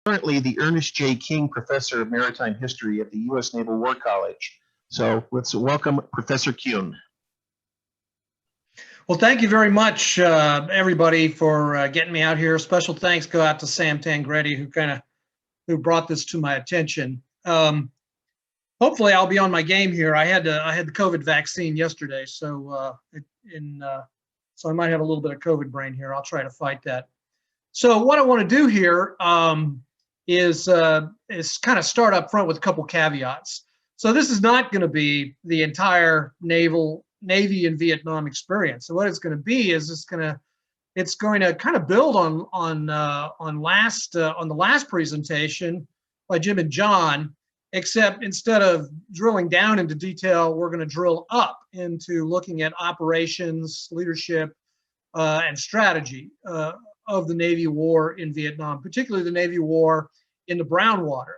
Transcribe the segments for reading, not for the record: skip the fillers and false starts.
currently the Ernest J. King Professor of Maritime History at the U.S. Naval War College. So let's welcome Professor Kuehn. Well, thank you very much, everybody, for getting me out here. Special thanks go out to Sam Tangretti, who brought this to my attention. Hopefully, I'll be on my game here. I had the COVID vaccine yesterday, so so I might have a little bit of COVID brain here. I'll try to fight that. So what I want to do here is kind of start up front with a couple caveats. So this is not going to be the entire Navy and Vietnam experience. So what it's going to be is it's going to kind of build on the last presentation by Jim and John, except instead of drilling down into detail, we're going to drill up into looking at operations, leadership, and strategy of the Navy war in Vietnam, particularly the Navy war in the Brown Water.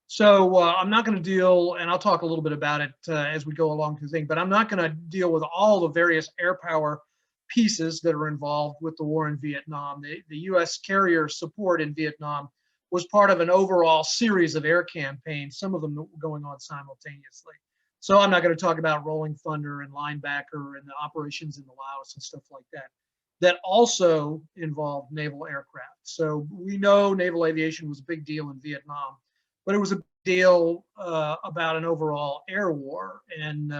So I'm not going to deal, and I'll talk a little bit about it as we go along through the thing, but I'm not going to deal with all the various air power pieces that are involved with the war in Vietnam. The U.S. carrier support in Vietnam was part of an overall series of air campaigns, some of them going on simultaneously. So I'm not going to talk about Rolling Thunder and Linebacker and the operations in the Laos and stuff like that. That also involved naval aircraft. So we know naval aviation was a big deal in Vietnam, but it was a big deal about an overall air war. And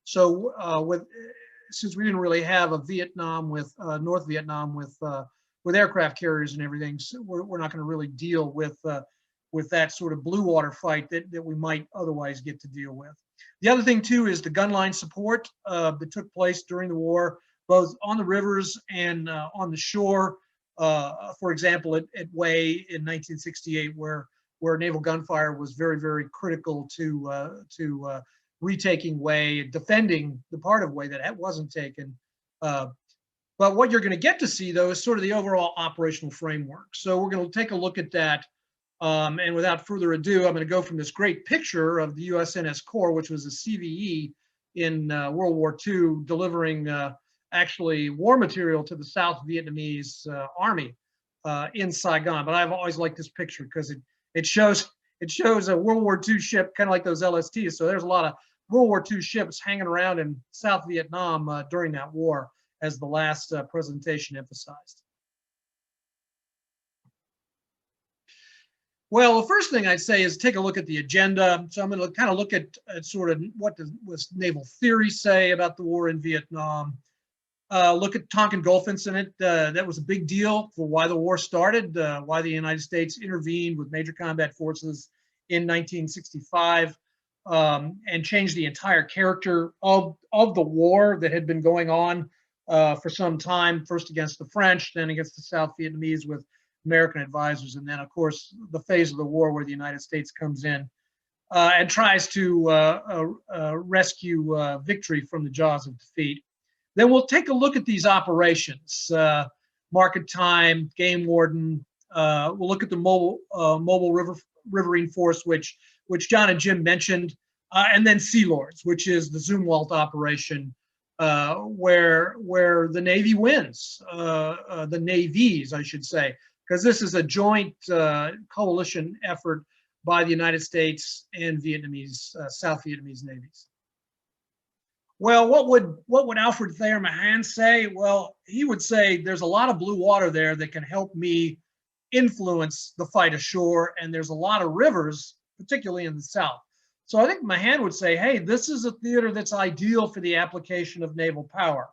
since we didn't really have a Vietnam with North Vietnam with aircraft carriers and everything, so we're not going to really deal with that sort of blue water fight that we might otherwise get to deal with. The other thing too is the gunline support that took place during the war, both on the rivers and on the shore. For example, at Hue in 1968, where naval gunfire was very, very critical to retaking Hue, defending the part of Hue that wasn't taken. But what you're going to get to see, though, is sort of the overall operational framework. So we're going to take a look at that. And without further ado, I'm going to go from this great picture of the USNS Core, which was a CVE in World War II, delivering actually war material to the South Vietnamese Army in Saigon. But I've always liked this picture because it shows a World War II ship, kind of like those LSTs. So there's a lot of World War II ships hanging around in South Vietnam during that war, as the last presentation emphasized. Well, the first thing I'd say is take a look at the agenda. So I'm going to kind of look at sort of what does naval theory say about the war in Vietnam. Look at Tonkin Gulf incident. That was a big deal for why the war started, why the United States intervened with major combat forces in 1965 and changed the entire character of the war that had been going on for some time, first against the French, then against the South Vietnamese with American advisors, and then, of course, the phase of the war where the United States comes in and tries to rescue victory from the jaws of defeat. Then we'll take a look at these operations, market time, game warden. We'll look at the mobile riverine force, which John and Jim mentioned, and then Sea Lords, which is the Zumwalt operation, where the Navy wins, the navies, I should say, because this is a joint coalition effort by the United States and South Vietnamese navies. Well, what would Alfred Thayer Mahan say? Well, he would say there's a lot of blue water there that can help me influence the fight ashore, and there's a lot of rivers, particularly in the South. So I think Mahan would say, hey, this is a theater that's ideal for the application of naval power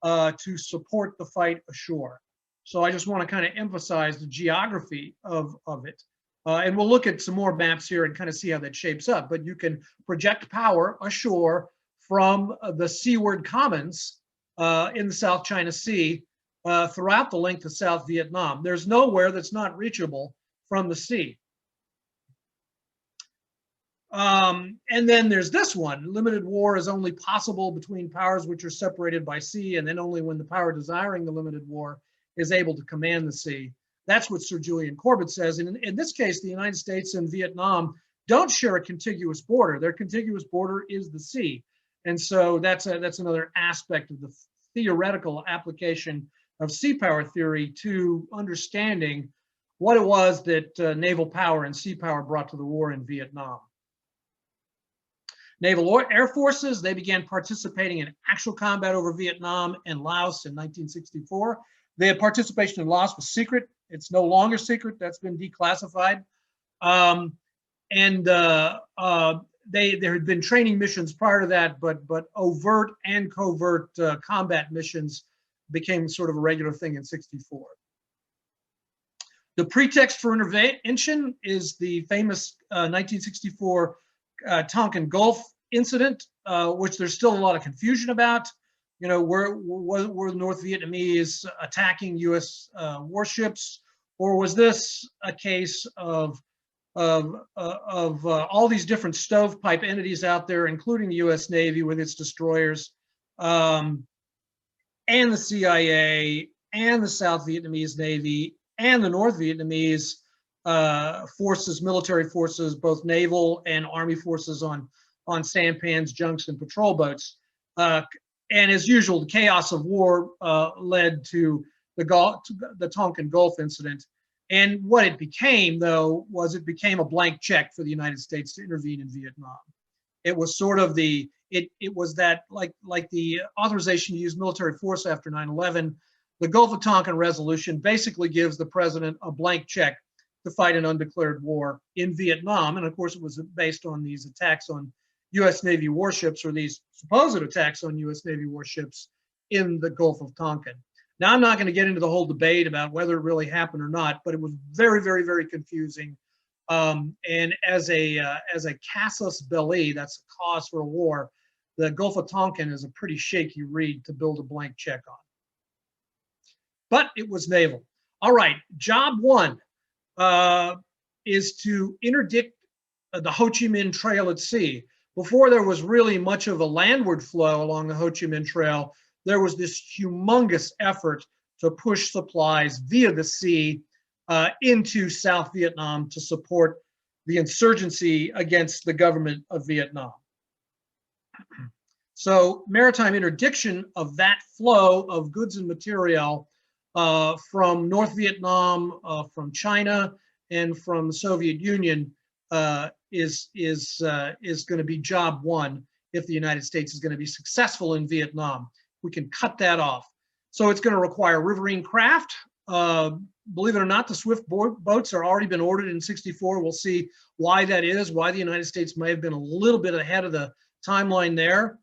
to support the fight ashore. So I just want to kind of emphasize the geography of it. And we'll look at some more maps here and kind of see how that shapes up. But you can project power ashore from the seaward commons in the South China Sea throughout the length of South Vietnam. There's nowhere that's not reachable from the sea. And then there's this one. Limited war is only possible between powers which are separated by sea, and then only when the power desiring the limited war is able to command the sea. That's what Sir Julian Corbett says. And in this case, the United States and Vietnam don't share a contiguous border. Their contiguous border is the sea. And so that's another aspect of the theoretical application of sea power theory to understanding what it was that naval power and sea power brought to the war in Vietnam. Naval Air Forces, they began participating in actual combat over Vietnam and Laos in 1964. Their participation in Laos was secret. It's no longer secret. That's been declassified. There had been training missions prior to that, but overt and covert combat missions became sort of a regular thing in '64. The pretext for intervention is the famous 1964 Tonkin Gulf incident, which there's still a lot of confusion about. You know, were the North Vietnamese attacking U.S. Warships, or was this a case of all these different stovepipe entities out there, including the U.S. Navy with its destroyers, and the CIA, and the South Vietnamese Navy, and the North Vietnamese forces, military forces, both naval and army forces on sampans, junks, and patrol boats. And as usual, the chaos of war led to the Tonkin Gulf incident. And what it became, though, was it became a blank check for the United States to intervene in Vietnam. It was sort of it was that, like the authorization to use military force after 9/11, the Gulf of Tonkin resolution basically gives the president a blank check to fight an undeclared war in Vietnam. And of course, it was based on these attacks on U.S. Navy warships, or these supposed attacks on U.S. Navy warships in the Gulf of Tonkin. Now, I'm not going to get into the whole debate about whether it really happened or not, but it was very, very, very confusing. And as a casus belli, that's a cause for a war, the Gulf of Tonkin is a pretty shaky reed to build a blank check on. But it was naval. All right, job one is to interdict the Ho Chi Minh Trail at sea. Before there was really much of a landward flow along the Ho Chi Minh Trail, there was this humongous effort to push supplies via the sea into South Vietnam to support the insurgency against the government of Vietnam. So maritime interdiction of that flow of goods and material from North Vietnam, from China, and from the Soviet Union is going to be job one if the United States is going to be successful in Vietnam. We can cut that off. So it's going to require riverine craft. Believe it or not, the Swift boats are already been ordered in '64. We'll see why that is, why the United States may have been a little bit ahead of the timeline there.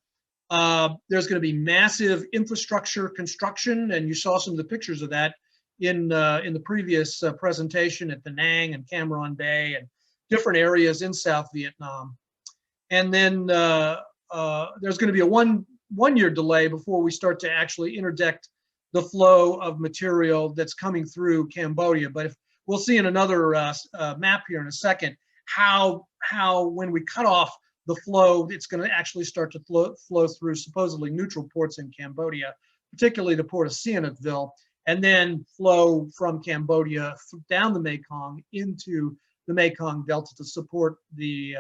There's going to be massive infrastructure construction, and you saw some of the pictures of that in the previous presentation at Da Nang and Cam Ranh Bay and different areas in South Vietnam. And then there's going to be a one-year delay before we start to actually interdict the flow of material that's coming through Cambodia. But we'll see in another map here in a second how when we cut off the flow, it's going to actually start to flow through supposedly neutral ports in Cambodia, particularly the port of Sihanoukville, and then flow from Cambodia down the Mekong into the Mekong Delta to support the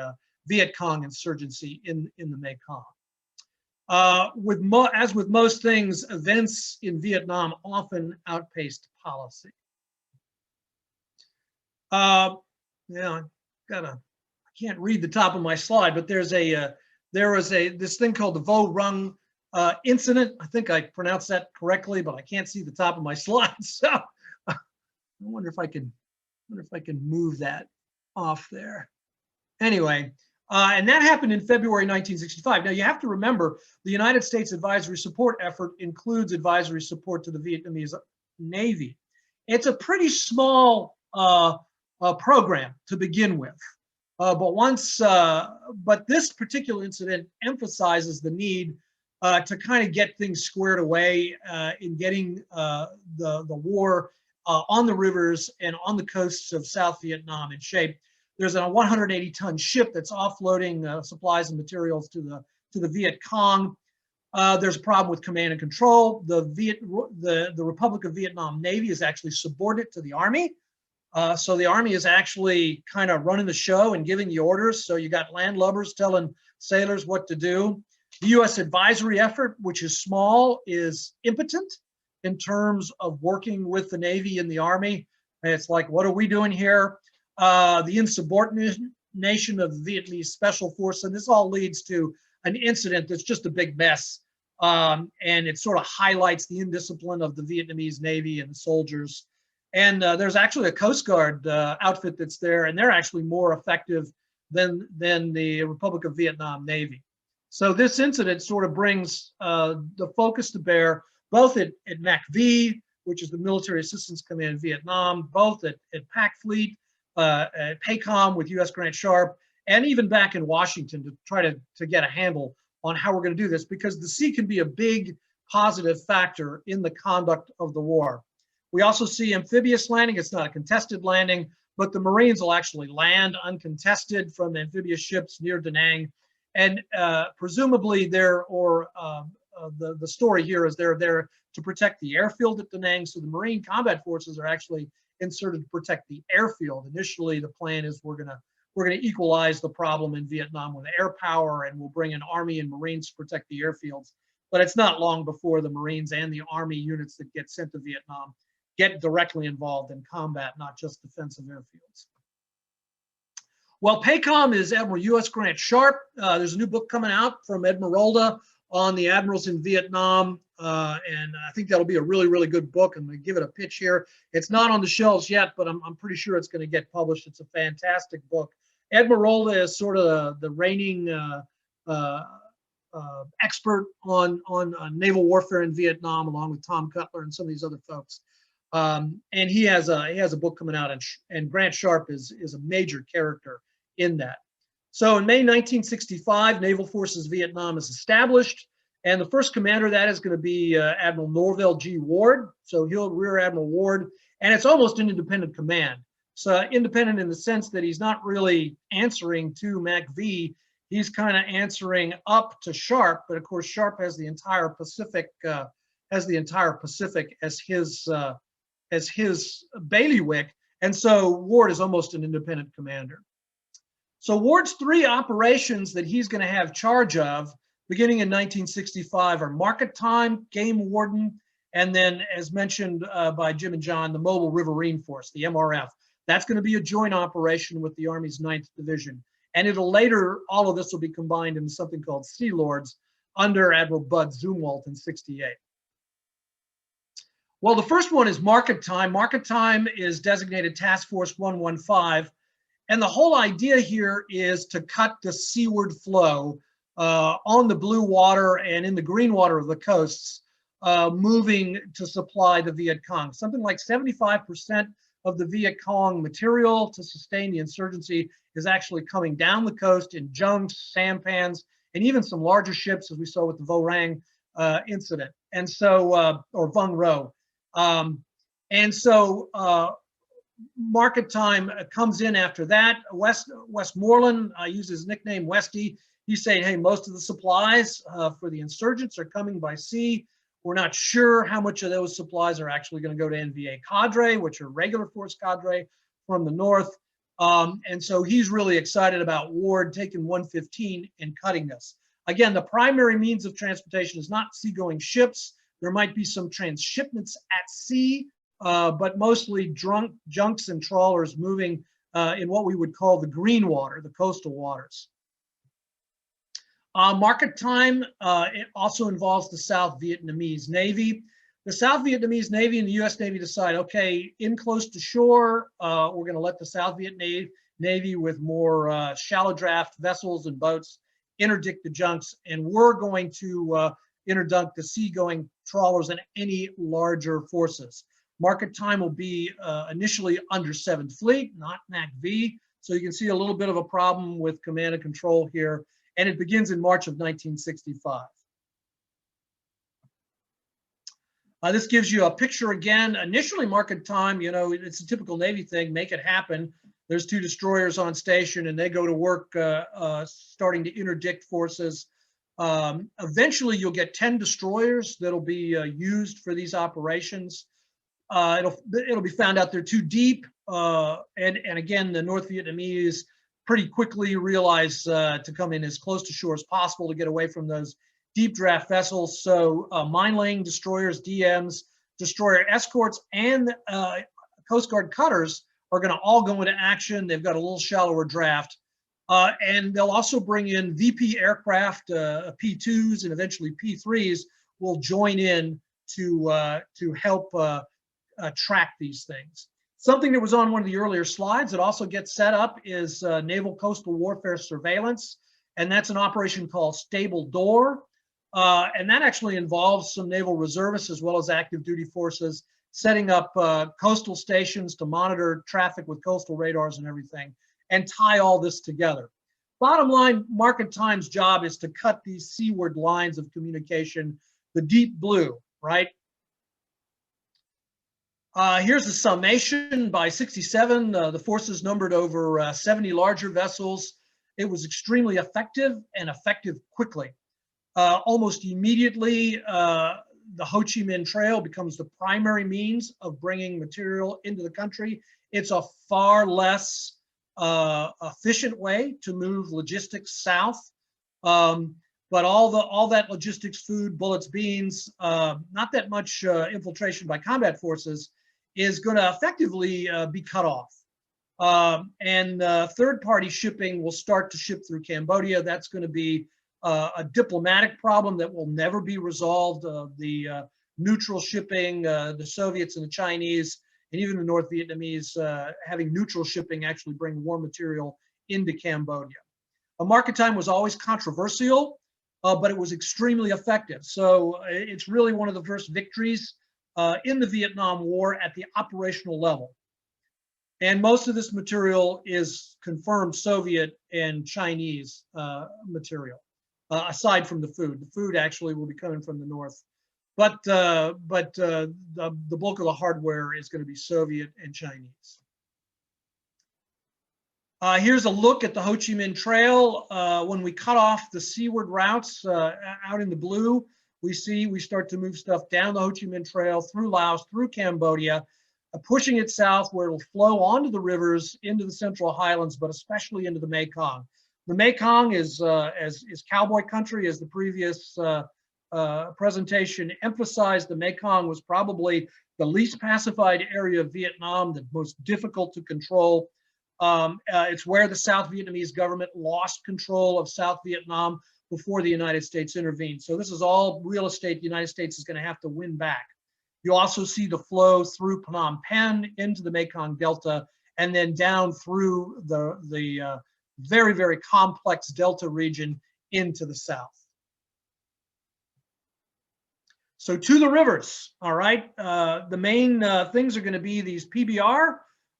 Viet Cong insurgency in the Mekong. As with most things, events in Vietnam often outpaced policy. Yeah, I can't read the top of my slide, but there was this thing called the Vo Rung incident. I think I pronounced that correctly, but I can't see the top of my slide. So I wonder if I can move that off there. Anyway, and that happened in February 1965. Now you have to remember the United States advisory support effort includes advisory support to the Vietnamese Navy. It's a pretty small program to begin with. But this particular incident emphasizes the need to kind of get things squared away in getting the war on the rivers and on the coasts of South Vietnam in shape. There's a 180-ton ship that's offloading supplies and materials to the Viet Cong. There's a problem with command and control. The Republic of Vietnam Navy is actually subordinate to the Army. So the Army is actually kind of running the show and giving the orders. So you got landlubbers telling sailors what to do. The U.S. advisory effort, which is small, is impotent in terms of working with the Navy and the Army And it's like, what are we doing here? The insubordination of the Vietnamese Special Force, and this all leads to an incident that's just a big mess. And it sort of highlights the indiscipline of the Vietnamese Navy and the soldiers. And there's actually a Coast Guard outfit that's there, and they're actually more effective than the Republic of Vietnam Navy. So this incident sort of brings the focus to bear, both at MACV, which is the Military Assistance Command in Vietnam, both at PAC Fleet, at PACOM with U.S. Grant Sharp, and even back in Washington to try to get a handle on how we're going to do this, because the sea can be a big positive factor in the conduct of the war. We also see amphibious landing. It's not a contested landing, but the Marines will actually land uncontested from amphibious ships near Da Nang. And presumably the story here is they're there to protect the airfield at Da Nang. So the Marine combat forces are actually inserted to protect the airfield. Initially, the plan is we're gonna equalize the problem in Vietnam with air power, and we'll bring in Army and Marines to protect the airfields. But it's not long before the Marines and the Army units that get sent to Vietnam get directly involved in combat, not just defensive airfields. Well, PACOM is Admiral U.S. Grant Sharp. There's a new book coming out from Admiralda on the admirals in Vietnam, and I think that'll be a really, really good book. I'm going to give it a pitch here. It's not on the shelves yet, but I'm pretty sure it's going to get published. It's a fantastic book. Admiralda is sort of the reigning expert on naval warfare in Vietnam, along with Tom Cutler and some of these other folks. And he has a book coming out, and Grant Sharp is a major character in that. So in May 1965, Naval Forces Vietnam is established, and the first commander of that is going to be Admiral Norvell G. Ward. So he'll Rear Admiral Ward, and it's almost an independent command. So independent in the sense that he's not really answering to MACV. He's kind of answering up to Sharp, but of course Sharp has the entire Pacific as his bailiwick, and so Ward is almost an independent commander. So Ward's three operations that he's going to have charge of beginning in 1965 are Market Time, Game Warden, and then, as mentioned by Jim and John, the Mobile Riverine Force, the MRF. That's going to be a joint operation with the Army's 9th Division. And it'll later, all of this will be combined into something called Sea Lords under Admiral Bud Zumwalt in '68. Well, the first one is Market Time. Market Time is designated Task Force 115. And the whole idea here is to cut the seaward flow on the blue water and in the green water of the coasts, moving to supply the Viet Cong. Something like 75% of the Viet Cong material to sustain the insurgency is actually coming down the coast in junks, sampans, and even some larger ships, as we saw with the Vo Rang incident. And so, or Vung Ro. And so Market Time comes in after that. Westmoreland, I use his nickname Westy. He's saying, hey, most of the supplies for the insurgents are coming by sea. We're not sure how much of those supplies are actually going to go to NVA cadre, which are regular force cadre from the north. And so he's really excited about Ward taking 115 and cutting this. Again, the primary means of transportation is not seagoing ships. There might be some transshipments at sea, but mostly junks and trawlers moving in what we would call the green water, the coastal waters. Market Time, it also involves the South Vietnamese Navy. The South Vietnamese Navy and the US Navy decide, okay, in close to shore, we're going to let the South Vietnamese Navy with more shallow draft vessels and boats interdict the junks, and we're going to interdict the seagoing trawlers and any larger forces. Market Time will be initially under 7th Fleet, not MACV. So you can see a little bit of a problem with command and control here. And it begins in March of 1965. This gives you a picture again. Initially, Market Time, you know, it's a typical Navy thing, make it happen. There's 2 destroyers on station and they go to work starting to interdict forces. Eventually, you'll get 10 destroyers that'll be used for these operations. It'll be found out they're too deep. And again, the North Vietnamese pretty quickly realize to come in as close to shore as possible to get away from those deep draft vessels. So mine laying destroyers, DMs, destroyer escorts, and Coast Guard cutters are going to all go into action. They've got a little shallower draft. And they'll also bring in VP aircraft, P2s and eventually P3s will join in to help track these things. Something that was on one of the earlier slides that also gets set up is naval coastal warfare surveillance, and that's an operation called Stable Door. And that actually involves some naval reservists as well as active duty forces setting up coastal stations to monitor traffic with coastal radars and everything, and tie all this together. Bottom line, Maritime's job is to cut these seaward lines of communication, the deep blue, right? Here's a summation. By 67, the forces numbered over 70 larger vessels. It was extremely effective and effective quickly. Almost immediately, the Ho Chi Minh Trail becomes the primary means of bringing material into the country. It's a far less efficient way to move logistics south. But all that logistics, food, bullets, beans, not that much infiltration by combat forces is going to effectively be cut off. And third-party shipping will start to ship through Cambodia. That's going to be a diplomatic problem that will never be resolved. The neutral shipping, the Soviets and the Chinese, and even the North Vietnamese having neutral shipping actually bring war material into Cambodia. Maritime was always controversial, but it was extremely effective. So it's really one of the first victories in the Vietnam War at the operational level. And most of this material is confirmed Soviet and Chinese material, aside from the food. The food actually will be coming from the north. But the bulk of the hardware is going to be Soviet and Chinese. Here's a look at the Ho Chi Minh Trail. When we cut off the seaward routes out in the blue, we start to move stuff down the Ho Chi Minh Trail through Laos, through Cambodia, pushing it south where it'll flow onto the rivers, into the Central Highlands, but especially into the Mekong. The Mekong is cowboy country, as the previous presentation emphasized. The Mekong was probably the least pacified area of Vietnam, the most difficult to control. It's where the South Vietnamese government lost control of South Vietnam before the United States intervened. So this is all real estate the United States is going to have to win back. You also see the flow through Phnom Penh into the Mekong Delta, and then down through the very, very complex Delta region into the south. So to the rivers, all right? The main things are going to be these PBR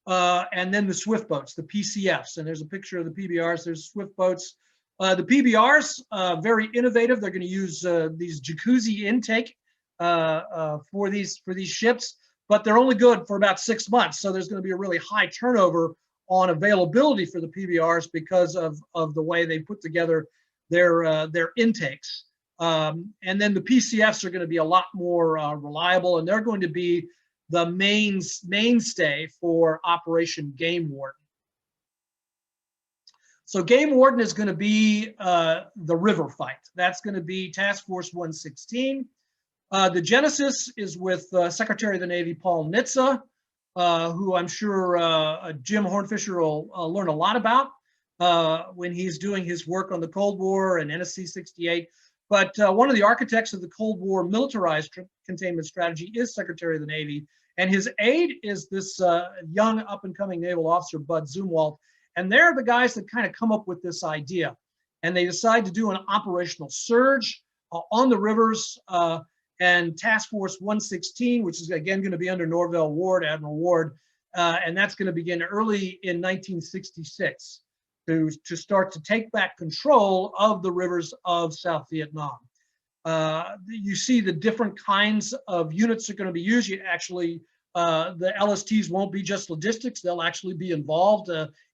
and then the swift boats, the PCFs. And there's a picture of the PBRs. There's swift boats. The PBRs, very innovative. They're going to use these jacuzzi intake for these ships, but they're only good for about 6 months. So there's going to be a really high turnover on availability for the PBRs because of the way they put together their intakes. And then the PCFs are going to be a lot more reliable, and they're going to be the mainstay for Operation Game Warden. So Game Warden is going to be the river fight. That's going to be Task Force 116. The genesis is with Secretary of the Navy Paul Nitze, who I'm sure Jim Hornfisher will learn a lot about when he's doing his work on the Cold War and NSC 68. But one of the architects of the Cold War militarized containment strategy is Secretary of the Navy, and his aide is this young up-and-coming naval officer, Bud Zumwalt, and they're the guys that kind of come up with this idea. And they decide to do an operational surge on the rivers, and Task Force 116, which is again going to be under Norvell Ward, Admiral Ward, and that's going to begin early in 1966 to start to take back control of the rivers of South Vietnam. You see the different kinds of units are going to be used. You actually, the LSTs won't be just logistics. They'll actually be involved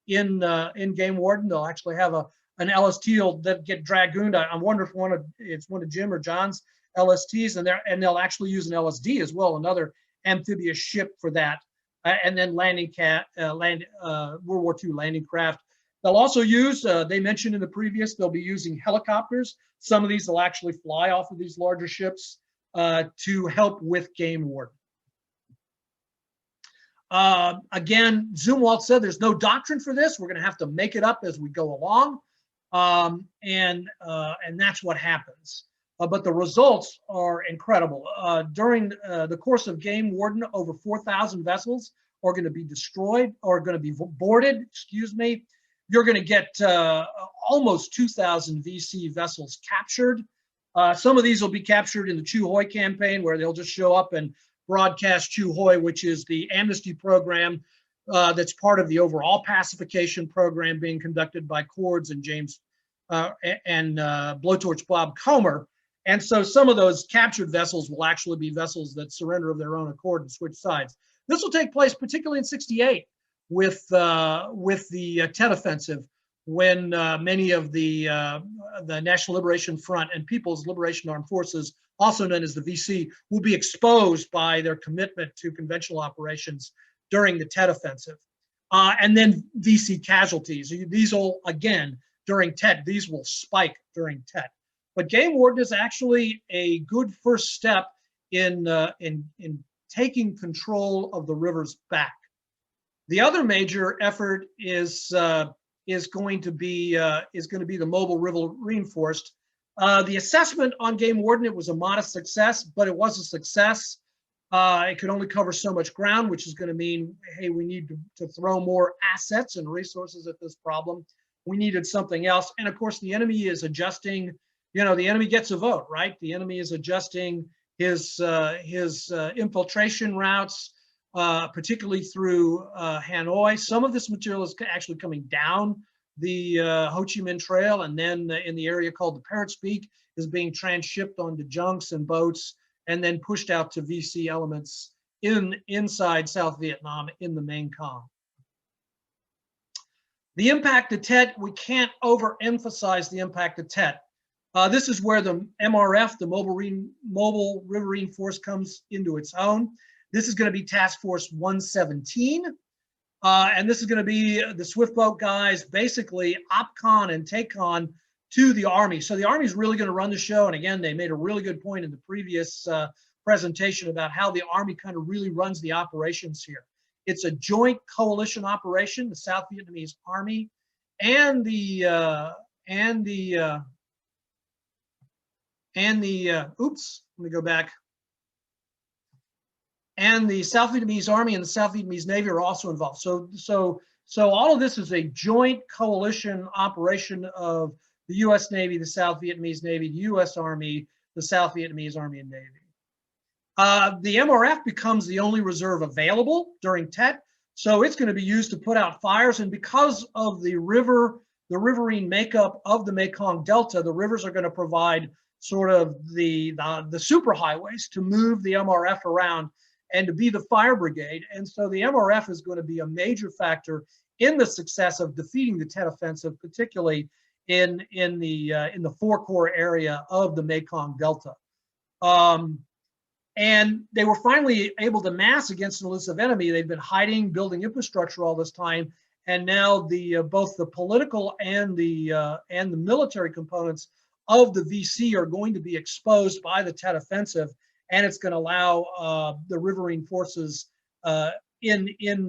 in Game Warden. They'll actually have an LST that get dragooned. I wonder if it's one of Jim or John's LSTs, and they'll actually use an LSD as well, another amphibious ship for that, and then World War II landing craft. They'll also use, they mentioned in the previous, they'll be using helicopters. Some of these will actually fly off of these larger ships to help with Game Warden. Again, Zumwalt said there's no doctrine for this. We're going to have to make it up as we go along. And that's what happens. But the results are incredible. During the course of Game Warden, over 4,000 vessels are going to be destroyed or going to be boarded, excuse me. You're going to get almost 2,000 VC vessels captured. Some of these will be captured in the Chuhoy campaign, where they'll just show up and broadcast Chuhoy, which is the amnesty program that's part of the overall pacification program being conducted by Cords and James and Blowtorch Bob Comer. And so some of those captured vessels will actually be vessels that surrender of their own accord and switch sides. This will take place particularly in '68 with the Tet Offensive, when many of the National Liberation Front and People's Liberation Armed Forces, also known as the VC, will be exposed by their commitment to conventional operations during the Tet Offensive. And then VC casualties. These will, again, during Tet, these will spike during Tet. But Game Warden is actually a good first step in taking control of the rivers back. The other major effort is going to be the mobile riverine force. The assessment on Game Warden, it was a modest success, but it was a success. It could only cover so much ground, which is going to mean, hey, we need to throw more assets and resources at this problem. We needed something else. And of course, the enemy is adjusting. The enemy gets a vote, right? The enemy is adjusting his infiltration routes, particularly through Hanoi. Some of this material is actually coming down the Ho Chi Minh Trail, and then in the area called the Parrot's Beak is being transshipped onto junks and boats, and then pushed out to VC elements inside South Vietnam in the Mekong. The impact of Tet, we can't overemphasize the impact of Tet. This is where the MRF, the Mobile Riverine Force, comes into its own. This is going to be Task Force 117. And this is going to be the swift boat guys, basically OPCON and TACON to the Army. So the Army is really going to run the show. And again, they made a really good point in the previous presentation about how the Army kind of really runs the operations here. It's a joint coalition operation, the South Vietnamese Army and the and the South Vietnamese Army and the South Vietnamese Navy are also involved. So all of this is a joint coalition operation of the U.S. Navy, the South Vietnamese Navy, the U.S. Army, the South Vietnamese Army and Navy. The MRF becomes the only reserve available during Tet, so it's going to be used to put out fires. And because of the riverine makeup of the Mekong Delta, the rivers are going to provide sort of the superhighways to move the MRF around and to be the fire brigade. And so the MRF is going to be a major factor in the success of defeating the Tet Offensive, particularly in the Four Corps area of the Mekong Delta. And they were finally able to mass against an elusive enemy. They've been hiding, building infrastructure all this time, and now both the political and the military components of the VC are going to be exposed by the Tet Offensive, and it's going to allow the riverine forces of the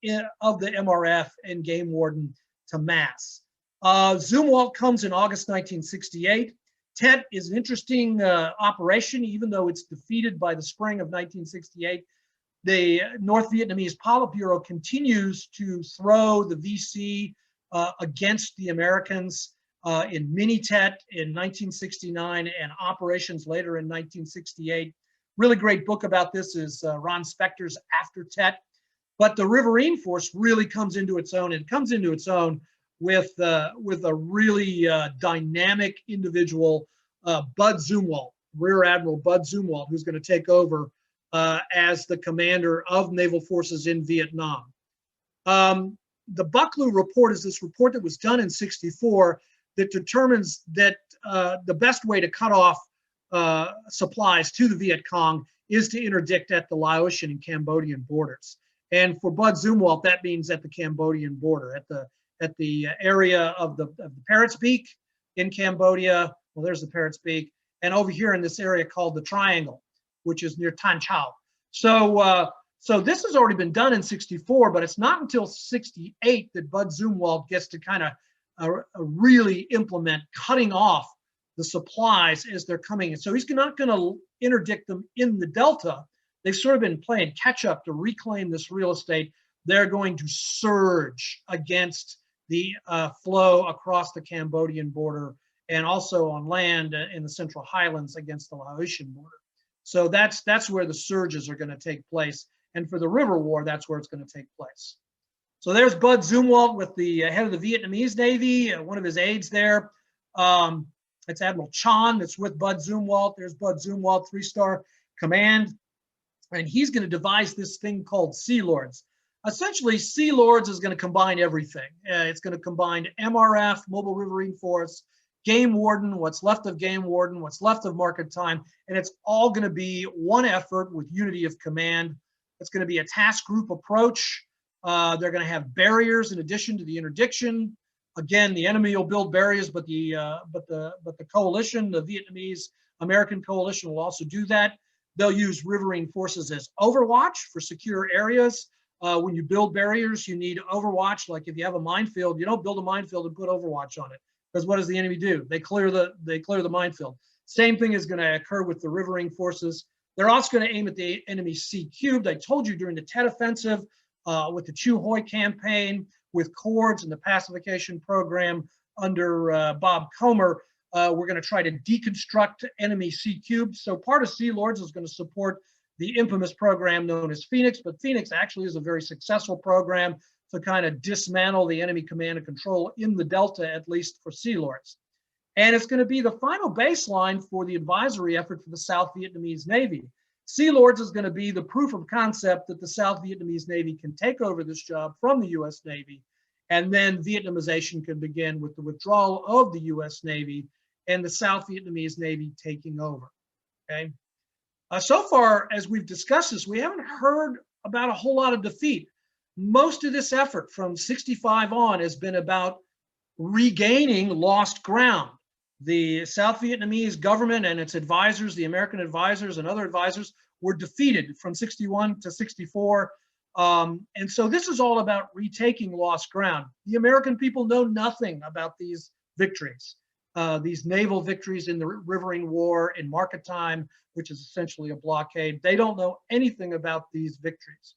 MRF and Game Warden to mass. Zumwalt comes in August 1968. Tet is an interesting operation, even though it's defeated by the spring of 1968. The North Vietnamese Politburo continues to throw the VC against the Americans in mini Tet in 1969 and operations later in 1968. Really great book about this is Ron Spector's After Tet. But the Riverine Force really comes into its own, and it comes into its own with a really dynamic individual, Bud Zumwalt, Rear Admiral Bud Zumwalt, who's going to take over as the commander of naval forces in Vietnam. The Bucklew report is this report that was done in '64 that determines that the best way to cut off supplies to the Viet Cong is to interdict at the Laotian and Cambodian borders. And for Bud Zumwalt, that means at the Cambodian border, at the area of the Parrot's Beak in Cambodia. Well, there's the Parrot's Beak, and over here in this area called the Triangle, which is near Tan Chau. So So this has already been done in 64, but it's not until 68 that Bud Zumwalt gets to kind of really implement cutting off the supplies as they're coming in. So he's not going to interdict them in the Delta. They've sort of been playing catch up to reclaim this real estate. They're going to surge against the flow across the Cambodian border and also on land in the Central Highlands against the Laotian border. So that's where the surges are going to take place. And for the River War, that's where it's going to take place. So there's Bud Zumwalt with the head of the Vietnamese Navy, one of his aides there. It's Admiral Chan that's with Bud Zumwalt. There's Bud Zumwalt, 3-star command. And he's going to devise this thing called Sea Lords. Essentially, Sea Lords is going to combine everything. It's going to combine MRF, Mobile Riverine Force, Game Warden, what's left of Game Warden, what's left of Maritime, and it's all going to be one effort with unity of command. It's going to be a task group approach. They're going to have barriers in addition to the interdiction. Again, the enemy will build barriers, but the coalition, the Vietnamese American coalition, will also do that. They'll use riverine forces as overwatch for secure areas. When you build barriers, you need overwatch. Like if you have a minefield, you don't build a minefield and put overwatch on it, because what does the enemy do? They clear the minefield. Same thing is going to occur with the riverine forces. They're also going to aim at the enemy sea cubed. I told you during the Tet Offensive, with the Chu Hoi campaign, with Cords and the pacification program under Bob Comer, we're going to try to deconstruct enemy sea cubed. So part of Sea Lords is going to support the infamous program known as Phoenix, but Phoenix actually is a very successful program to kind of dismantle the enemy command and control in the Delta, at least for Sea Lords. And it's going to be the final baseline for the advisory effort for the South Vietnamese Navy. Sea Lords is going to be the proof of concept that the South Vietnamese Navy can take over this job from the US Navy, and then Vietnamization can begin with the withdrawal of the US Navy and the South Vietnamese Navy taking over, okay? So far, as we've discussed this, we haven't heard about a whole lot of defeat. Most of this effort from 65 on has been about regaining lost ground. The South Vietnamese government and its advisors, the American advisors and other advisors, were defeated from 61 to 64. And so this is all about retaking lost ground. The American people know nothing about these victories, these naval victories in the Riverine War, in Maritime, which is essentially a blockade. They don't know anything about these victories.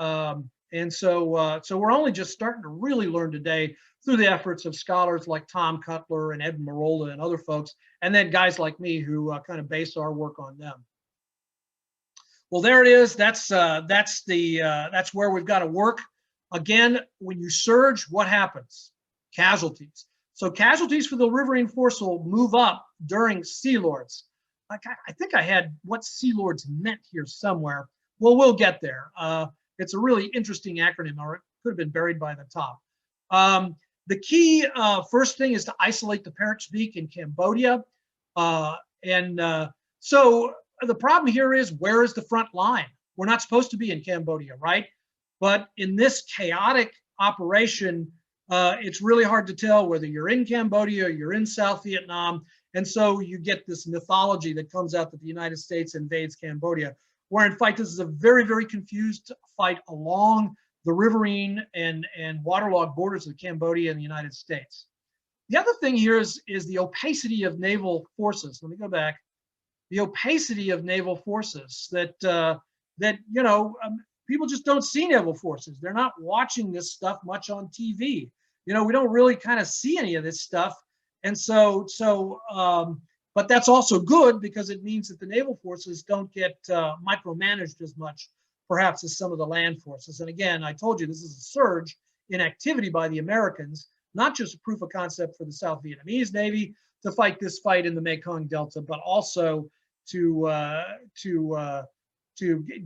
And so we're only just starting to really learn today through the efforts of scholars like Tom Cutler and Ed Marola and other folks, and then guys like me who kind of base our work on them. Well, there it is. That's where we've got to work. Again, when you surge, what happens? Casualties. So casualties for the Riverine Force will move up during Sea Lords. I think I had what Sea Lords meant here somewhere. Well, we'll get there. It's a really interesting acronym, or it could have been buried by the top. The key first thing is to isolate the Parrot's Beak in Cambodia. So the problem here is, where is the front line? We're not supposed to be in Cambodia, right? But in this chaotic operation, it's really hard to tell whether you're in Cambodia or you're in South Vietnam. And so you get this mythology that comes out that the United States invades Cambodia, where in fact this is a very, very confused fight along the riverine and waterlogged borders of Cambodia and the United States. The other thing here is the opacity of naval forces. Let me go back. The opacity of naval forces that people just don't see naval forces. They're not watching this stuff much on TV. We don't really kind of see any of this stuff. And but that's also good, because it means that the naval forces don't get micromanaged as much, perhaps, as some of the land forces. And again, I told you this is a surge in activity by the Americans, not just a proof of concept for the South Vietnamese Navy to fight this fight in the Mekong Delta, but also to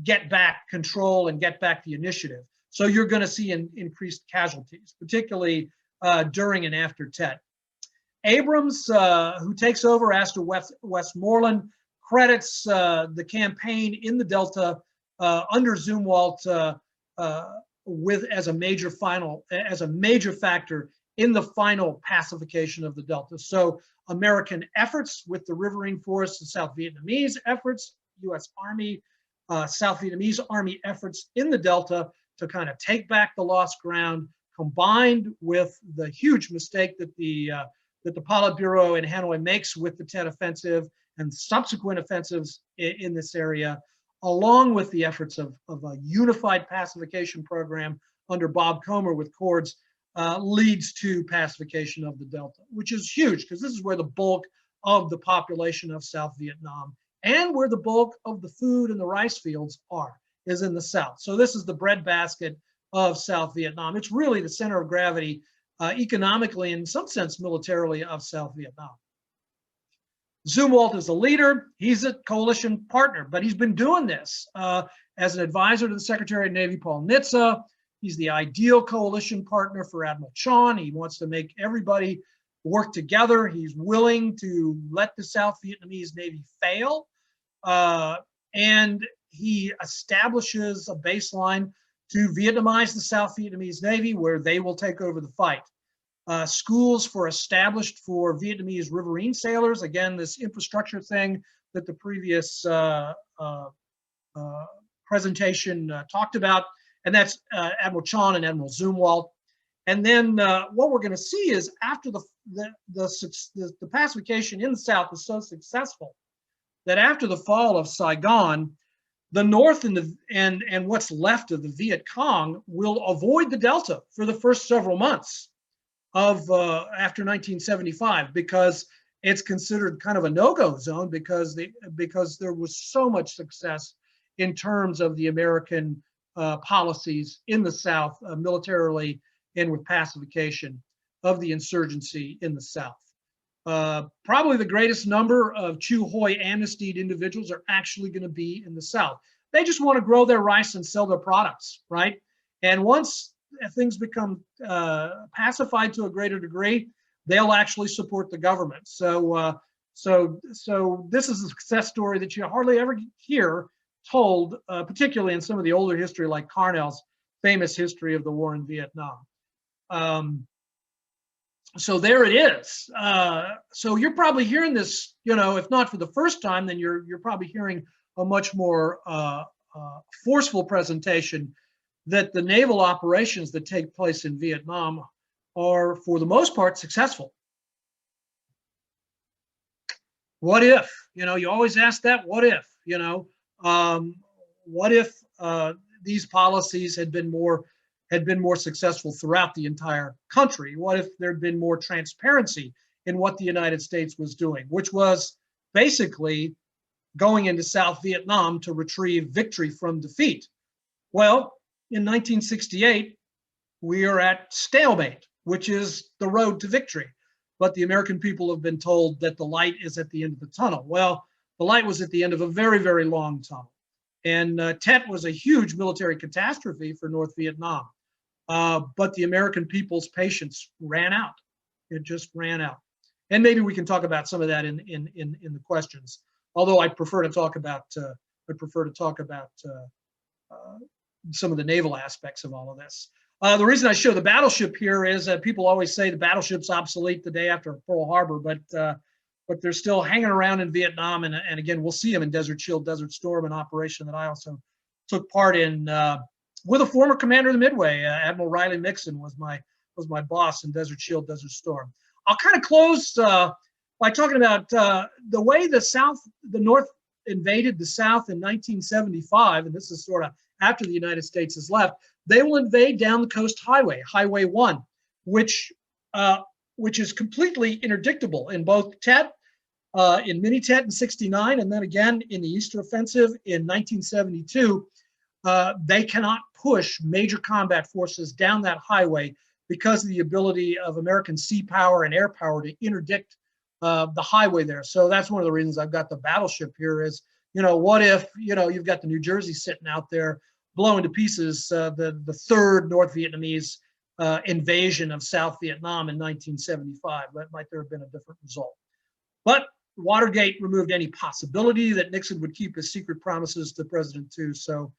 get back control and get back the initiative. So you're going to see increased casualties, particularly during and after Tet. Abrams, who takes over after Westmoreland, credits the campaign in the Delta under Zumwalt as a major factor in the final pacification of the Delta. So American efforts with the Riverine Force, the South Vietnamese efforts, U.S. Army, South Vietnamese Army efforts in the Delta to kind of take back the lost ground, combined with the huge mistake that the Politburo in Hanoi makes with the Tet Offensive and subsequent offensives in this area, along with the efforts of a unified pacification program under Bob Comer with Cords, leads to pacification of the Delta, which is huge because this is where the bulk of the population of South Vietnam and where the bulk of the food and the rice fields are, is in the South. So this is the breadbasket of South Vietnam. It's really the center of gravity economically, in some sense militarily, of South Vietnam. Zumwalt is a leader. He's a coalition partner, but he's been doing this as an advisor to the Secretary of Navy, Paul Nitze. He's the ideal coalition partner for Admiral Chon. He wants to make everybody work together. He's willing to let the South Vietnamese Navy fail. And he establishes a baseline to Vietnamize the South Vietnamese Navy, where they will take over the fight. Schools established for Vietnamese Riverine sailors. Again, this infrastructure thing that the previous presentation talked about, and that's Admiral Chon and Admiral Zumwalt. And then what we're going to see is after the pacification in the South is so successful that after the fall of Saigon, the North and what's left of the Viet Cong will avoid the Delta for the first several months of after 1975, because it's considered kind of a no-go zone because there was so much success in terms of the American policies in the South militarily and with pacification of the insurgency in the South. Probably the greatest number of Chu Hoi amnestied individuals are actually going to be in the South. They just want to grow their rice and sell their products, right? And once things become pacified to a greater degree, they'll actually support the government. So this is a success story that you hardly ever hear told, particularly in some of the older history, like Carnell's famous history of the war in Vietnam. So there it is. So you're probably hearing this, if not for the first time, then you're probably hearing a much more forceful presentation that the naval operations that take place in Vietnam are, for the most part, successful. What if? You always ask that. What if? What if these policies had been more successful throughout the entire country? What if there'd been more transparency in what the United States was doing, which was basically going into South Vietnam to retrieve victory from defeat? Well, in 1968, we are at stalemate, which is the road to victory. But the American people have been told that the light is at the end of the tunnel. Well, the light was at the end of a very, very long tunnel. And Tet was a huge military catastrophe for North Vietnam. But the American people's patience ran out. It just ran out. And maybe we can talk about some of that in the questions. Although I prefer to talk about some of the naval aspects of all of this. The reason I show the battleship here is that people always say the battleship's obsolete the day after Pearl Harbor, but they're still hanging around in Vietnam. And again, we'll see them in Desert Shield, Desert Storm, an operation that I also took part in with a former commander of the Midway. Admiral Riley Mixon was my boss in Desert Shield, Desert Storm. I'll kind of close by talking about the way the North invaded the South in 1975, and this is sort of after the United States has left. They will invade down the Coast Highway, Highway 1, which is completely interdictable in both Tet, in Mini Tet in '69, and then again in the Easter Offensive in 1972. They cannot push major combat forces down that highway because of the ability of American sea power and air power to interdict the highway there. So that's one of the reasons I've got the battleship here is, what if, you've got the New Jersey sitting out there blowing to pieces the third North Vietnamese invasion of South Vietnam in 1975. That might there have been a different result. But Watergate removed any possibility that Nixon would keep his secret promises to President II. So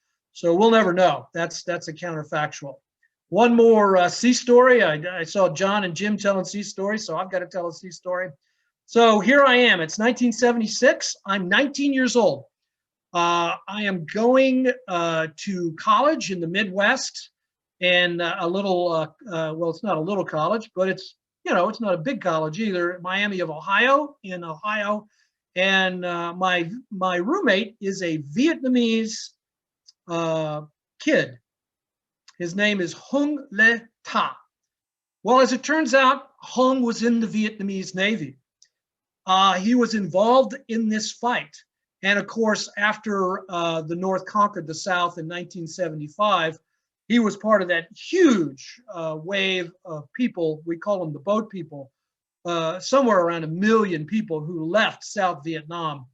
we'll never know. That's a counterfactual. One more sea story. I saw John and Jim telling sea stories, so I've got to tell a sea story. So here I am. It's 1976. I'm 19 years old. I am going to college in the Midwest, and a little, well, it's not a little college, but it's, it's not a big college either, Miami of Ohio, in Ohio. And my roommate is a Vietnamese kid. His name is Hung Le Ta. Well, as it turns out, Hung was in the Vietnamese Navy. He was involved in this fight. And of course, after the North conquered the South in 1975, he was part of that huge wave of people. We call them the boat people, somewhere around 1 million people who left South Vietnam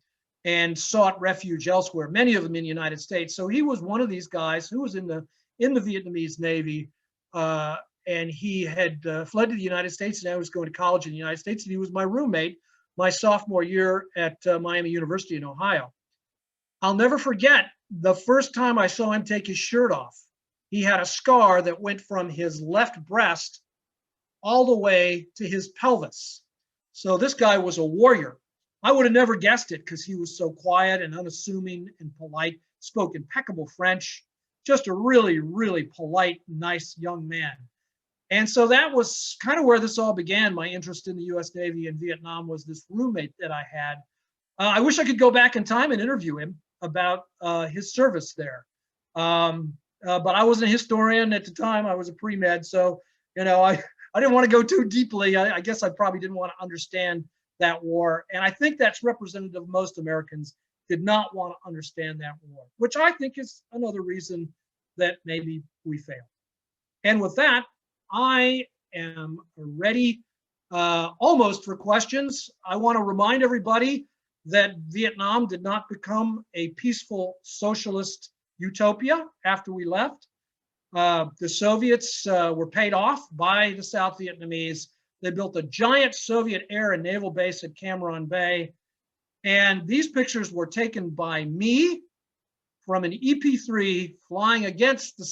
and sought refuge elsewhere, many of them in the United States. So he was one of these guys who was in the Vietnamese Navy, and he had fled to the United States, and I was going to college in the United States, and he was my roommate my sophomore year at Miami University in Ohio. I'll never forget the first time I saw him take his shirt off. He had a scar that went from his left breast all the way to his pelvis. So this guy was a warrior. I would have never guessed it because he was so quiet and unassuming and polite, spoke impeccable French, just a really, really polite, nice young man. And so that was kind of where this all began. My interest in the US Navy and Vietnam was this roommate that I had. I wish I could go back in time and interview him about his service there. But I wasn't a historian at the time. I was a pre-med. So, I didn't want to go too deeply. I guess I probably didn't want to understand that war. And I think that's representative of most Americans did not want to understand that war, which I think is another reason that maybe we failed. And with that, I am ready almost for questions. I want to remind everybody that Vietnam did not become a peaceful socialist utopia after we left. The Soviets were paid off by the South Vietnamese. They built a giant Soviet air and naval base at Cam Ranh Bay. And these pictures were taken by me from an EP-3 flying against the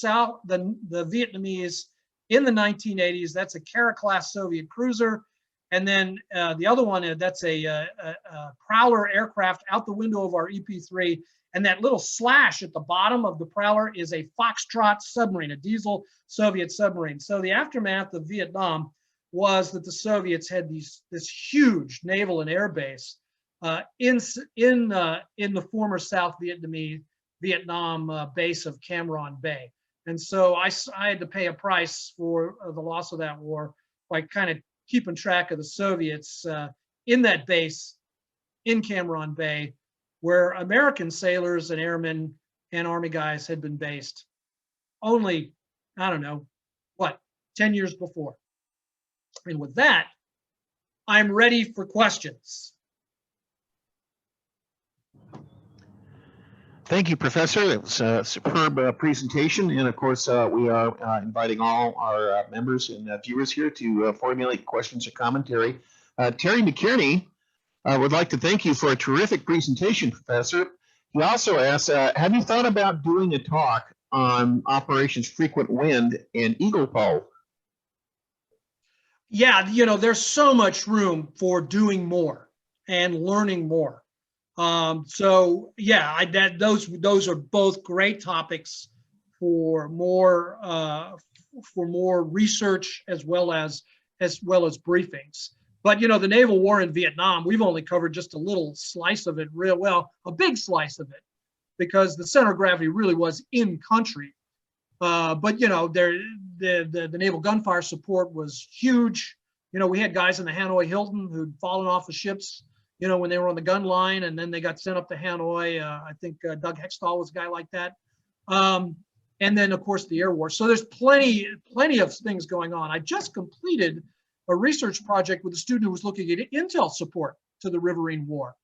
Vietnamese in the 1980s. That's a Kara-class Soviet cruiser. And then the other one, that's a Prowler aircraft out the window of our EP-3. And that little slash at the bottom of the Prowler is a Foxtrot submarine, a diesel Soviet submarine. So the aftermath of Vietnam was that the Soviets had this huge naval and air base in the former South Vietnam base of Cam Ranh Bay. And so I had to pay a price for the loss of that war by kind of keeping track of the Soviets in that base in Cam Ranh Bay, where American sailors and airmen and Army guys had been based only, I don't know, 10 years before. And with that, I'm ready for questions. Thank you, Professor. It was a superb presentation. And of course, we are inviting all our members and viewers here to formulate questions or commentary. Terry McKinney would like to thank you for a terrific presentation, Professor. He also asks, have you thought about doing a talk on Operations Frequent Wind and Eagle Pole? Yeah, there's so much room for doing more and learning more. So yeah, those are both great topics for more research as well as briefings. But the naval war in Vietnam, we've only covered just a little slice of it, a big slice of it, because the center of gravity really was in country. But the naval gunfire support was huge. We had guys in the Hanoi Hilton who'd fallen off the ships, when they were on the gun line, and then they got sent up to Hanoi. I think Doug Hextall was a guy like that. And then of course the air war. So there's plenty of things going on. I just completed a research project with a student who was looking at intel support to the Riverine War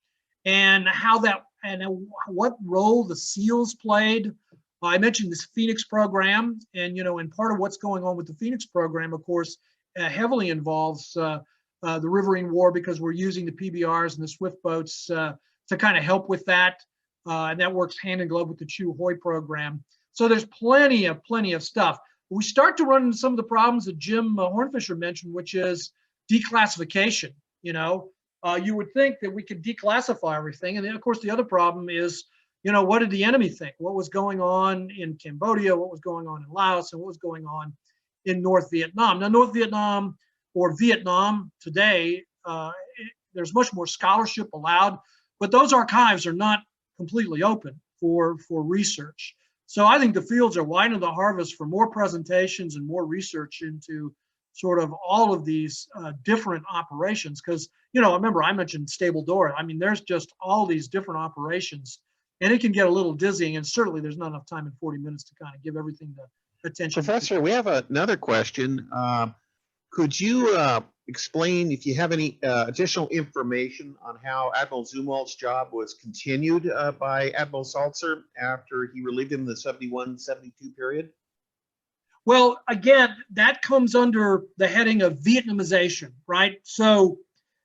and what role the SEALs played. I mentioned this Phoenix program, and part of what's going on with the Phoenix program, of course, heavily involves the Riverine War, because we're using the PBRs and the Swift boats to kind of help with that. And that works hand in glove with the Chu Hoi program. So there's plenty of stuff. We start to run into some of the problems that Jim Hornfisher mentioned, which is declassification. You would think that we could declassify everything. And then of course the other problem is you know, what did the enemy think? What was going on in Cambodia? What was going on in Laos? And what was going on in North Vietnam? Now, North Vietnam or Vietnam today, there's much more scholarship allowed, but those archives are not completely open for research. So I think the fields are widening the harvest for more presentations and more research into sort of all of these different operations. Because, you know, remember I mentioned Stable Door. I mean, there's just all these different operations, and it can get a little dizzying. And certainly there's not enough time in 40 minutes to kind of give everything the attention. Professor, we have another question. Could you explain if you have any additional information on how Admiral Zumwalt's job was continued by Admiral Salzer after he relieved him in the 71-72 period? Well, again, that comes under the heading of Vietnamization, right? So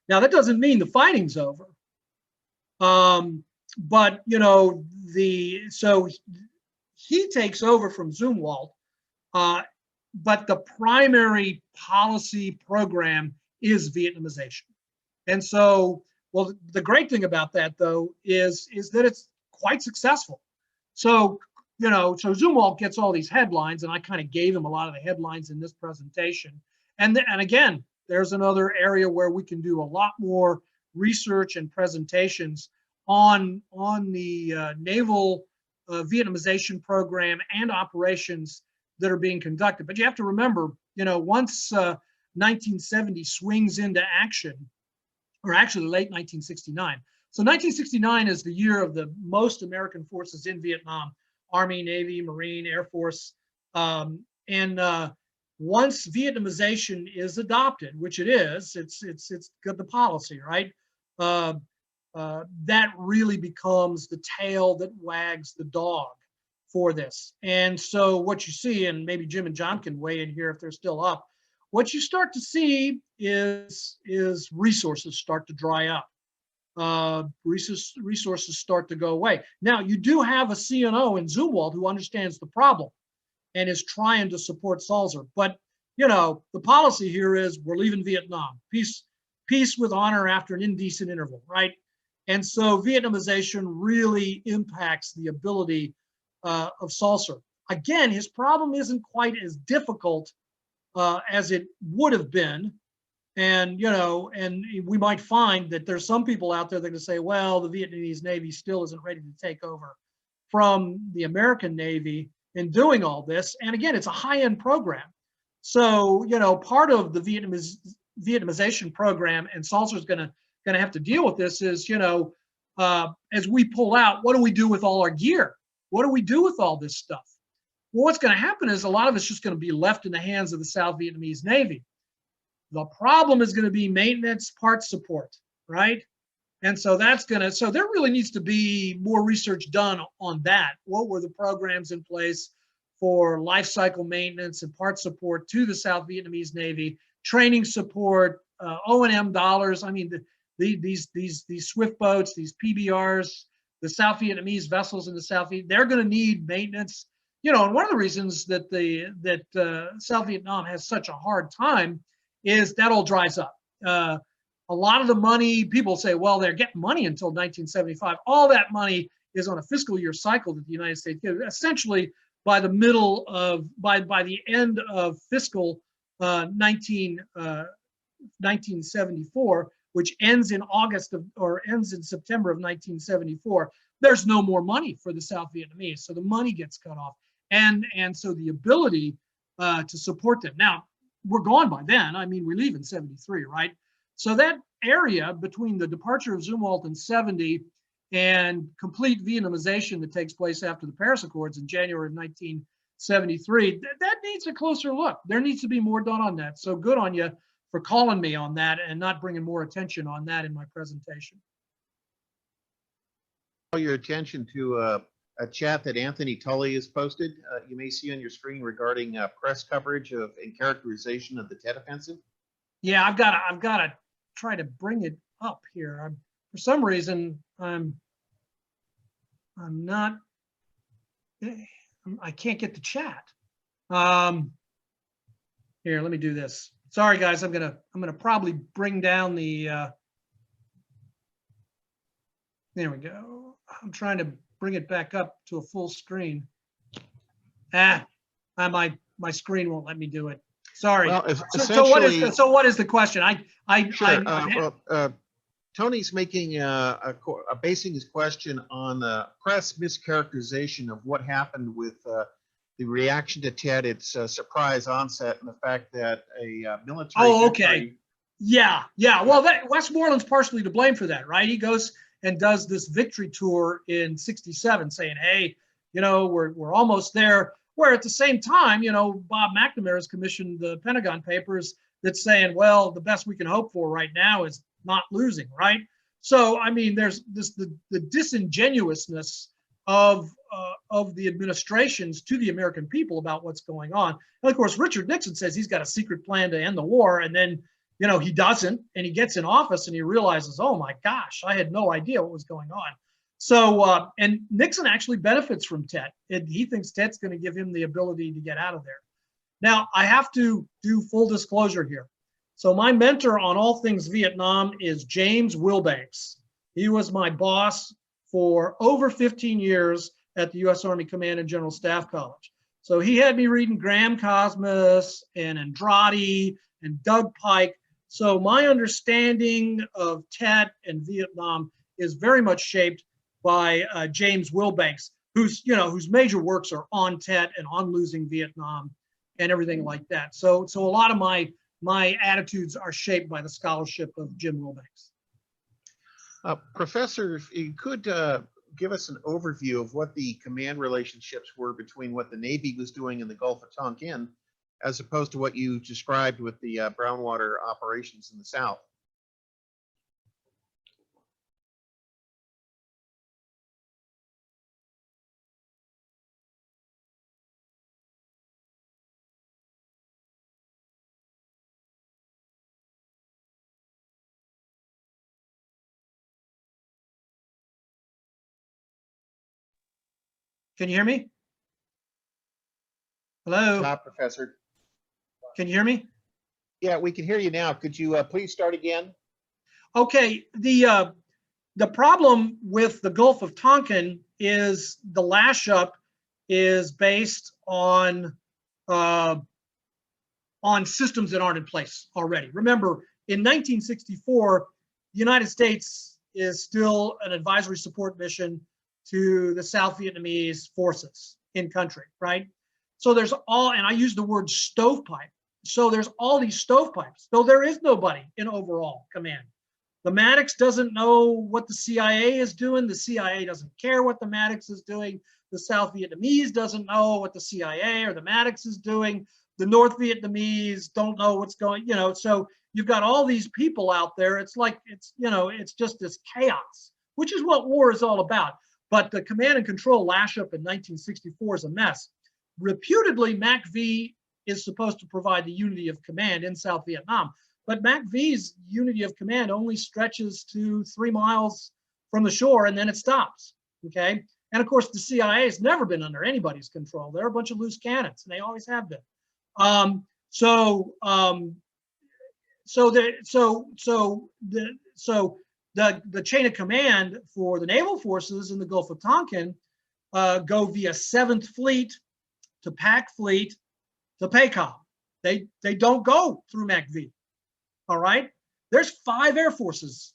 now that doesn't mean the fighting's over. But, you know, so he takes over from Zumwalt, but the primary policy program is Vietnamization. And so, well, the great thing about that, though, is that it's quite successful. So, you know, so Zumwalt gets all these headlines, and I kind of gave him a lot of the headlines in this presentation. And again, there's another area where we can do a lot more research and presentations on the naval Vietnamization program and operations that are being conducted. But you have to remember, you know, once 1970 swings into action, or actually late 1969. So 1969 is the year of the most American forces in Vietnam: Army, Navy, Marine, Air Force. Once Vietnamization is adopted, which it is, it's good, the policy, right? That really becomes the tail that wags the dog for this. And so what you see, and maybe Jim and John can weigh in here if they're still up, what you start to see is resources start to dry up. Resources start to go away. Now, you do have a CNO in Zumwalt who understands the problem and is trying to support Salzer. But, you know, the policy here is we're leaving Vietnam. Peace with honor after an indecent interval, right? And so Vietnamization really impacts the ability of Salzer. Again, his problem isn't quite as difficult as it would have been. And, you know, and we might find that there's some people out there that can say, well, the Vietnamese Navy still isn't ready to take over from the American Navy in doing all this. And again, it's a high-end program. So, you know, part of the Vietnamization program, and Salzer's gonna have to deal with this, is, you know, as we pull out, what do we do with all our gear? What do we do with all this stuff? Well, what's going to happen is a lot of it's just going to be left in the hands of the South Vietnamese Navy. The problem is going to be maintenance, parts support, right? And so so there really needs to be more research done on that. What were the programs in place for life cycle maintenance and parts support to the South Vietnamese Navy, training support, O&M dollars? I mean, these swift boats, these PBRs, the South Vietnamese vessels in the South Vietnam, they're going to need maintenance. You know, and one of the reasons that South Vietnam has such a hard time is that all dries up. A lot of the money, people say, well, they're getting money until 1975. All that money is on a fiscal year cycle that the United States gives. Essentially, by the end of fiscal 1974, which ends in ends in September of 1974, there's no more money for the South Vietnamese. So the money gets cut off. And so the ability to support them. Now, we're gone by then. I mean, we leave in 73, right? So that area between the departure of Zumwalt in 70 and complete Vietnamization that takes place after the Paris Accords in January of 1973, that needs a closer look. There needs to be more done on that. So good on you for calling me on that and not bringing more attention on that in my presentation. Call your attention to a chat that Anthony Tully has posted. You may see on your screen regarding press coverage of and characterization of the Tet Offensive. Yeah, I've got to try to bring it up here. For some reason, I can't get the chat. Here, let me do this. Sorry, guys. I'm gonna probably bring down the. There we go. I'm trying to bring it back up to a full screen. My screen won't let me do it. Sorry. Well, So what is the question? Sure. Tony's making basing his question on the press mischaracterization of what happened with the reaction to Tet, its surprise onset, and the fact that a military. Oh, okay. Yeah. Well, Westmoreland's partially to blame for that, right? He goes and does this victory tour in '67, saying, "Hey, we're almost there." Where at the same time, Bob McNamara has commissioned the Pentagon Papers that's saying, well, the best we can hope for right now is not losing, right? So, I mean, there's the disingenuousness of the administrations to the American people about what's going on. And of course, Richard Nixon says he's got a secret plan to end the war, and then, he doesn't, and he gets in office and he realizes, oh my gosh, I had no idea what was going on. So, and Nixon actually benefits from Tet. He thinks Tet's going to give him the ability to get out of there. Now, I have to do full disclosure here. So my mentor on all things Vietnam is James Wilbanks. He was my boss for over 15 years at the U.S. Army Command and General Staff College. So he had me reading Graham Cosmos and Andrade and Doug Pike. So my understanding of Tet and Vietnam is very much shaped by James Wilbanks, whose major works are on Tet and on losing Vietnam and everything like that. So a lot of my attitudes are shaped by the scholarship of Jim Wilbanks. Professor, if you could give us an overview of what the command relationships were between what the Navy was doing in the Gulf of Tonkin, as opposed to what you described with the Brownwater operations in the South. Can you hear me? Hello? Stop, Professor. Can you hear me? Yeah, we can hear you now. Could you please start again? Okay. The problem with the Gulf of Tonkin is the lash up is based on systems that aren't in place already. Remember, in 1964, the United States is still an advisory support mission to the South Vietnamese forces in country, right? So there's and I use the word stovepipe. So there's all these stovepipes. So there is nobody in overall command. The Maddox doesn't know what the CIA is doing. The CIA doesn't care what the Maddox is doing. The South Vietnamese doesn't know what the CIA or the Maddox is doing. The North Vietnamese don't know what's going, so you've got all these people out there. It's like, it's just this chaos, which is what war is all about. But the command and control lash up in 1964 is a mess. Reputedly, MACV is supposed to provide the unity of command in South Vietnam, but MACV's unity of command only stretches to 3 miles from the shore and then it stops, okay? And of course, the CIA has never been under anybody's control. They're a bunch of loose cannons, and they always have been. The chain of command for the naval forces in the Gulf of Tonkin go via 7th Fleet to PAC Fleet to PACOM. They don't go through MACV. All right. There's 5 air forces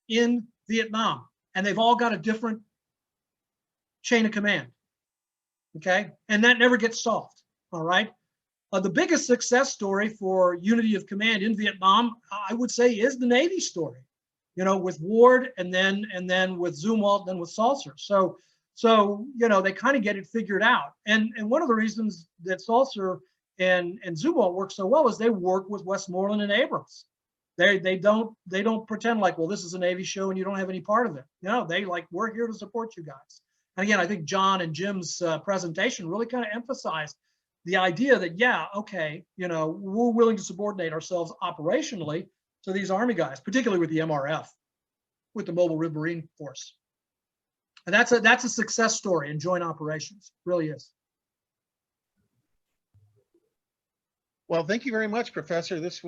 in Vietnam, and they've all got a different chain of command. Okay, and that never gets solved. All right. The biggest success story for unity of command in Vietnam, I would say, is the Navy story. With Ward and then with Zumwalt, and then with Salzer. So they kind of get it figured out. And one of the reasons that Salzer and Zumwalt work so well is they work with Westmoreland and Abrams. They don't pretend like, well, this is a Navy show and you don't have any part of it. They like, we're here to support you guys. And again, I think John and Jim's presentation really kind of emphasized the idea that, yeah, okay, we're willing to subordinate ourselves operationally to these Army guys, particularly with the MRF, with the Mobile Riverine Force. And that's a success story in joint operations, it really is. Well, thank you very much, Professor. This was